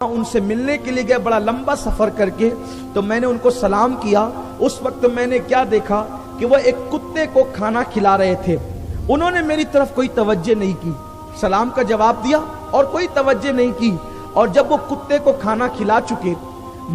ان سے ملنے کے لیے گئے بڑا لمبا سفر کر کے، تو میں نے ان کو سلام کیا۔ اس وقت میں نے کیا دیکھا کہ وہ ایک کتے کو کھانا کھلا رہے تھے۔ انہوں نے میری طرف کوئی توجہ نہیں کی، سلام کا جواب دیا اور کوئی توجہ نہیں کی۔ اور جب وہ کتے کو کھانا کھلا چکے،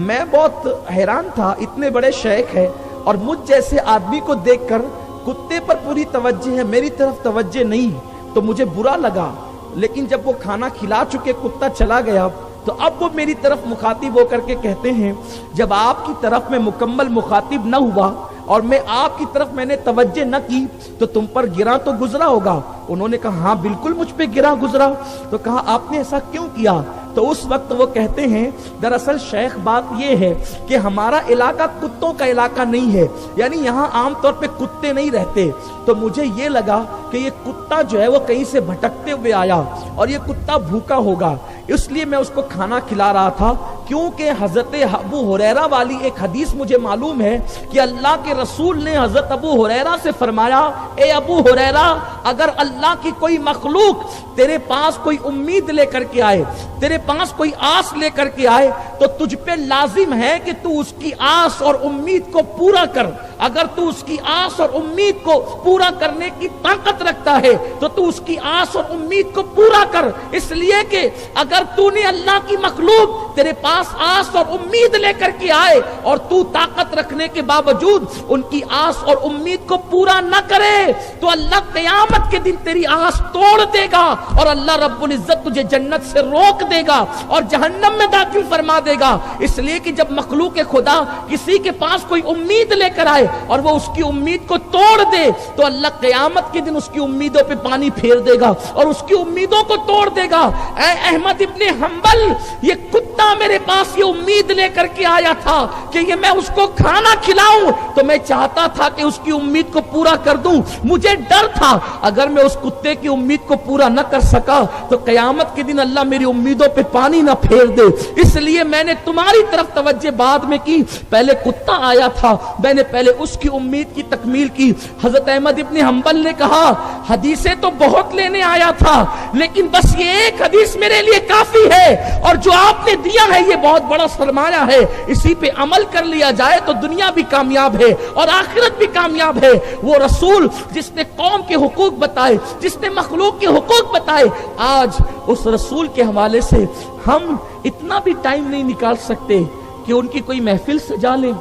میں بہت حیران تھا، اتنے بڑے شیخ ہے اور مجھ جیسے آدمی کو دیکھ کر کتے پر پوری توجہ ہے، میری طرف توجہ نہیں، تو مجھے برا لگا۔ لیکن جب وہ کھانا کھلا چکے، کتا چلا گیا، تو اب وہ میری طرف مخاطب ہو کر کے کہتے ہیں، جب آپ کی طرف میں مکمل مخاطب نہ ہوا اور میں آپ کی طرف میں نے توجہ نہ کی تو تم پر گراں تو گزرا ہوگا۔ انہوں نے کہا ہاں بالکل مجھ پہ گراں گزرا۔ تو کہا آپ نے ایسا کیوں کیا؟ تو اس وقت وہ کہتے ہیں دراصل شیخ بات یہ ہے کہ ہمارا علاقہ کتوں کا علاقہ نہیں ہے، یعنی یہاں عام طور پہ کتے نہیں رہتے، تو مجھے یہ لگا کہ یہ کتا جو ہے وہ کہیں سے بھٹکتے ہوئے آیا اور یہ کتا بھوکا ہوگا، اس لیے میں اس کو کھانا کھلا رہا تھا۔ کیونکہ حضرت ابو ہریرہ والی ایک حدیث مجھے معلوم ہے کہ اللہ کے رسول نے حضرت ابو ہریرہ سے فرمایا، اے ابو ہریرہ، اگر اللہ کی کوئی مخلوق تیرے پاس کوئی امید لے کر کے آئے، تیرے پاس کوئی آس لے کر کے آئے، تو تجھ پہ لازم ہے کہ تو اس کی آس اور امید کو پورا کر۔ اگر تو اس کی آس اور امید کو پورا کرنے کی طاقت رکھتا ہے تو تو اس کی آس اور امید کو پورا کر، اس لیے کہ اگر تو نے اللہ کی مخلوق تیرے پاس آس اور امید لے کر کے آئے اور تو طاقت رکھنے کے باوجود ان کی آس اور امید کو پورا نہ کرے تو اللہ قیامت کے دن تیری آس توڑ دے گا اور اللہ رب العزت تجھے جنت سے روک دے گا اور جہنم میں داخل فرما دے گا۔ اس لیے کہ جب مخلوق خدا کسی کے پاس کوئی امید لے کر آئے اور وہ اس کی امید کو توڑ دے تو اللہ قیامت کے دن اس کی امیدوں پہ پانی پھیر دے گا اور اس کی امیدوں کو توڑ دے گا۔ اے احمد ابن حنبل، یہ کتا میرے پاس یہ امید لے کر کے آیا تھا کہ یہ میں اس کو کھانا کھلاؤں، تو میں چاہتا تھا کہ اس کی امید کو پورا کر دوں۔ مجھے ڈر تھا اگر میں اس کتے کی امید کو پورا نہ کر سکا تو قیامت کے دن اللہ میری امیدوں پہ پانی نہ پھیر دے، اس لیے میں نے تمہاری طرف توجہ بعد میں کی۔ پہلے کتا آیا تھا، میں نے پہلے اس کی امید کی تکمیل کی۔ حضرت احمد ابن حنبل نے کہا حدیثیں تو بہت لینے آیا تھا لیکن بس یہ ایک حدیث میرے لیے کافی ہے، اور جو آپ نے دیا ہے یہ بہت بڑا سرمایہ ہے، اسی پہ عمل کر لیا جائے تو دنیا بھی کامیاب ہے اور آخرت بھی کامیاب ہے۔ وہ رسول جس نے قوم کے حقوق بتائے، جس نے مخلوق کے حقوق بتائے، آج اس رسول کے حوالے سے ہم اتنا بھی ٹائم نہیں نکال سکتے کہ ان کی کوئی محفل سجا لیں،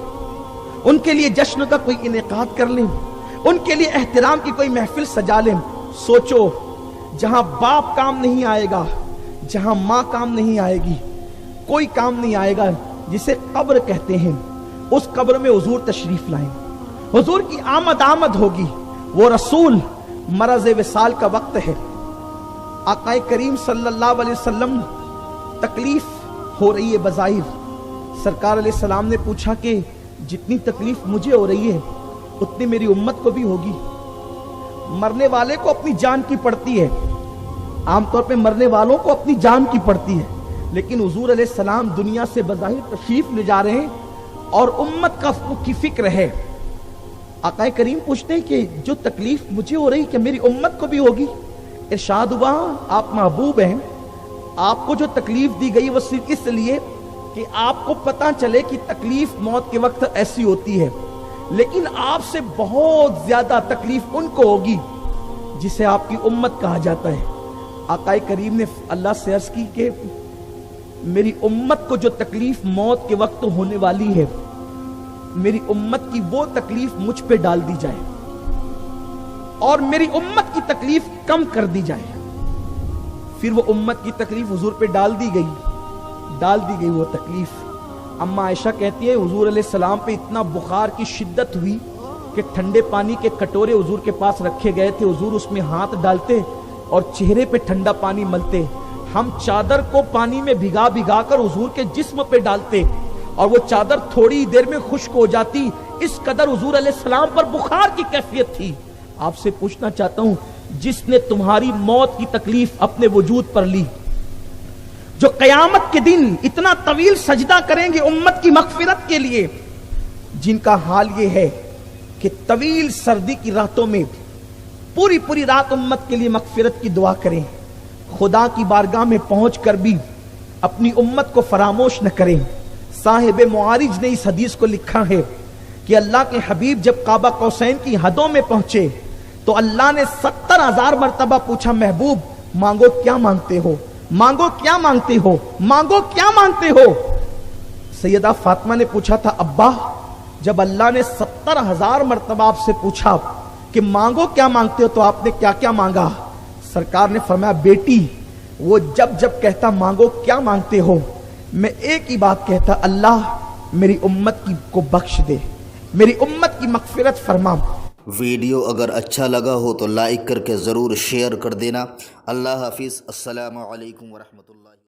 ان کے لیے جشن کا کوئی انعقاد کر لیں، ان کے لیے احترام کی کوئی محفل سجا لیں۔ سوچو، جہاں باپ کام نہیں آئے گا، جہاں ماں کام نہیں آئے گی، کوئی کام نہیں آئے گا، جسے قبر کہتے ہیں، اس قبر میں حضور تشریف لائیں، حضور کی آمد ہوگی۔ وہ رسول مرض وصال کا وقت ہے، آقا کریم صلی اللہ علیہ وسلم تکلیف ہو رہی ہے بظاہر۔ سرکار علیہ السلام نے پوچھا کہ جتنی تکلیف مجھے ہو رہی ہے اتنی میری امت کو بھی ہوگی۔ مرنے والے کو اپنی جان کی پڑتی ہے، عام طور پہ مرنے والوں کو اپنی جان کی پڑتی ہے، لیکن حضور علیہ السلام دنیا سے بظاہر تشریف لے جا رہے ہیں اور امت کی فکر ہے۔ آقا کریم پوچھتے ہیں کہ جو تکلیف مجھے ہو رہی کہ میری امت کو بھی ہوگی؟ ارشاد ہوا آپ محبوب ہیں، آپ کو جو تکلیف دی گئی وہ صرف اس لیے کہ آپ کو پتہ چلے کہ تکلیف موت کے وقت ایسی ہوتی ہے، لیکن آپ سے بہت زیادہ تکلیف ان کو ہوگی جسے آپ کی امت کہا جاتا ہے۔ آقا کریم نے اللہ سے عرض کی کہ میری امت کو جو تکلیف موت کے وقت ہونے والی ہے، میری امت کی وہ تکلیف مجھ پہ ڈال دی جائے اور میری امت کی تکلیف کم کر دی جائے۔ پھر وہ امت کی تکلیف حضور پہ ڈال دی گئی وہ تکلیف۔ اما عائشہ کہتی ہے حضور علیہ السلام پہ اتنا بخار کی شدت ہوئی کہ ٹھنڈے پانی کے کٹورے حضور کے پاس رکھے گئے تھے، حضور اس میں ہاتھ ڈالتے اور چہرے پہ ٹھنڈا پانی ملتے، ہم چادر کو پانی میں بھگا کر حضور کے جسم پہ ڈالتے اور وہ چادر تھوڑی دیر میں خشک ہو جاتی، اس قدر حضور علیہ السلام پر بخار کی کیفیت تھی۔ آپ سے پوچھنا چاہتا ہوں، جس نے تمہاری موت کی تکلیف اپنے وجود پر لی، جو قیامت کے دن اتنا طویل سجدہ کریں گے امت کی مغفرت کے لیے، جن کا حال یہ ہے کہ طویل سردی کی راتوں میں پوری رات امت کے لیے مغفرت کی دعا کریں، خدا کی بارگاہ میں پہنچ کر بھی اپنی امت کو فراموش نہ کریں۔ صاحب معارج نے اس حدیث کو لکھا ہے کہ اللہ کے حبیب جب قاب قوسین کی حدوں میں پہنچے تو اللہ نے 70,000 مرتبہ پوچھا، محبوب مانگو کیا مانگتے ہو، مانگو کیا مانگتے ہو، مانگو کیا مانگتے ہو۔ سیدہ فاطمہ نے پوچھا تھا، ابا جب اللہ نے 70,000 مرتبہ آپ سے پوچھا کہ مانگو کیا مانگتے ہو تو آپ نے کیا کیا مانگا؟ سرکار نے فرمایا، بیٹی وہ جب جب کہتا مانگو کیا مانگتے ہو، میں ایک ہی بات کہتا، اللہ میری امت کو بخش دے، میری امت کی مغفرت فرما۔ ویڈیو اگر اچھا لگا ہو تو لائک کر کے ضرور شیئر کر دینا۔ اللہ حافظ، السلام علیکم ورحمۃ اللہ۔